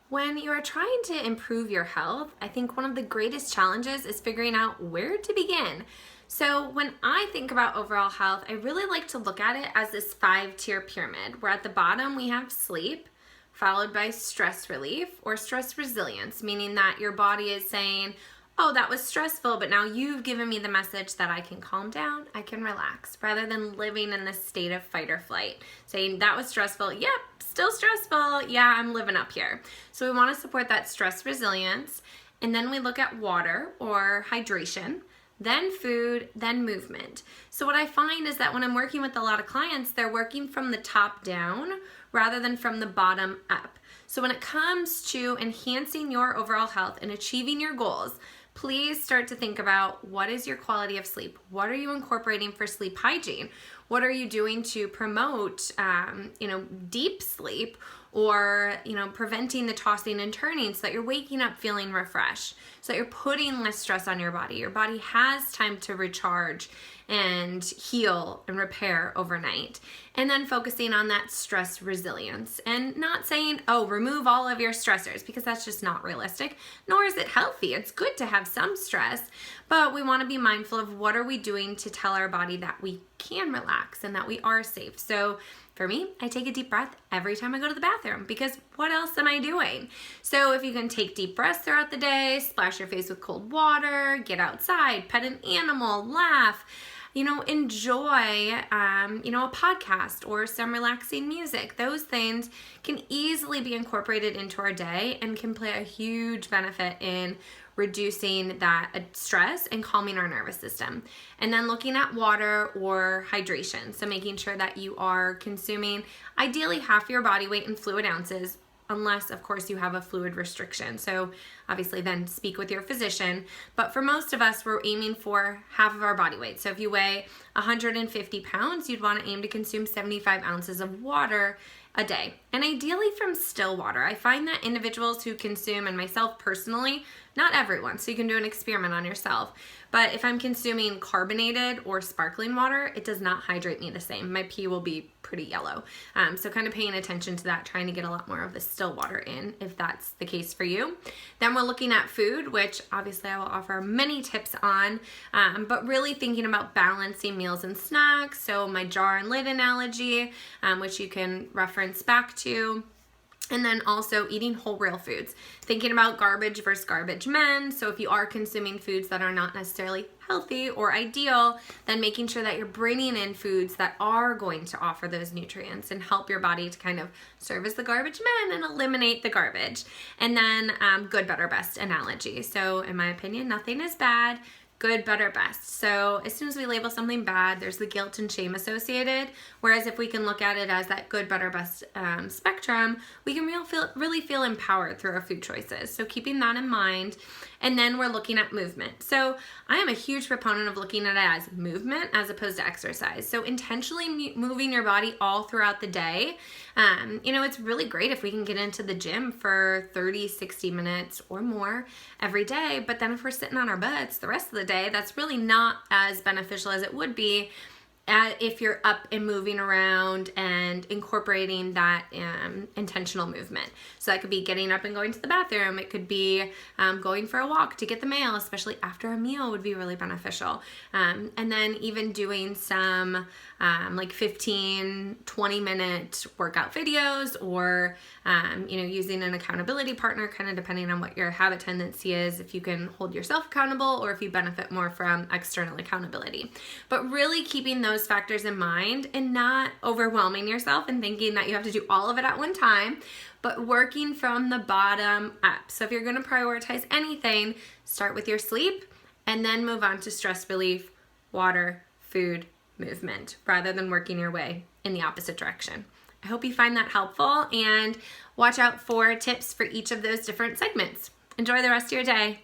When you are trying to improve your health, I think one of the greatest challenges is figuring out where to begin. So when I think about overall health, I really like to look at it as this 5-tier pyramid, where at the bottom we have sleep, followed by stress relief or stress resilience, meaning that your body is saying, oh, that was stressful, but now you've given me the message that I can calm down, I can relax, rather than living in this state of fight or flight, saying that was stressful, yep, still stressful, yeah, I'm living up here. So we want to support that stress resilience, and then we look at water or hydration, then food, then movement. So what I find is that when I'm working with a lot of clients, they're working from the top down rather than from the bottom up. So when it comes to enhancing your overall health and achieving your goals, please start to think about what is your quality of sleep? What are you incorporating for sleep hygiene? What are you doing to promote, deep sleep or, preventing the tossing and turning so that you're waking up feeling refreshed, so that you're putting less stress on your body. Your body has time to recharge and heal and repair overnight. And then focusing on that stress resilience and not saying, oh, remove all of your stressors, because that's just not realistic, nor is it healthy. It's good to have some stress, but we want to be mindful of what are we doing to tell our body that we can relax and that we are safe. So for me, I take a deep breath every time I go to the bathroom, because what else am I doing? So if you can take deep breaths throughout the day, splash your face with cold water, get outside, pet an animal, laugh, enjoy, a podcast or some relaxing music. Those things can easily be incorporated into our day and can play a huge benefit in reducing that stress and calming our nervous system. And then looking at water or hydration. So making sure that you are consuming ideally half your body weight in fluid ounces, unless of course you have a fluid restriction. So obviously then speak with your physician. But for most of us, we're aiming for half of our body weight. So if you weigh 150 pounds, you'd want to aim to consume 75 ounces of water a day, and ideally from still water. I find that individuals who consume, and myself personally, not everyone, so you can do an experiment on yourself, but if I'm consuming carbonated or sparkling water, it does not hydrate me the same. My pee will be pretty yellow. So kind of paying attention to that, trying to get a lot more of the still water in, if that's the case for you. Then we're looking at food, which obviously I will offer many tips on, but really thinking about balancing meals and snacks. So my jar and lid analogy, which you can reference back to. And then also eating whole real foods, thinking about garbage versus garbage men. So if you are consuming foods that are not necessarily healthy or ideal, then making sure that you're bringing in foods that are going to offer those nutrients and help your body to kind of serve as the garbage men and eliminate the garbage. And then good, better, best analogy. So in my opinion, nothing is bad. Good, better, best. So as soon as we label something bad, there's the guilt and shame associated. Whereas if we can look at it as that good, better, best spectrum, we can really feel empowered through our food choices. So keeping that in mind. And then we're looking at movement. So I am a huge proponent of looking at it as movement as opposed to exercise. So intentionally moving your body all throughout the day. It's really great if we can get into the gym for 30, 60 minutes or more every day. But then if we're sitting on our butts the rest of the day, that's really not as beneficial as it would be if you're up and moving around and incorporating that intentional movement. So that could be getting up and going to the bathroom. It could be going for a walk to get the mail, especially after a meal would be really beneficial. And then even doing some 15, 20-minute workout videos or, using an accountability partner, kind of depending on what your habit tendency is, if you can hold yourself accountable or if you benefit more from external accountability. But really keeping those factors in mind and not overwhelming yourself and thinking that you have to do all of it at one time, but working from the bottom up. So if you're going to prioritize anything, start with your sleep and then move on to stress relief, water, food, movement, rather than working your way in the opposite direction. I hope you find that helpful and watch out for tips for each of those different segments. Enjoy the rest of your day.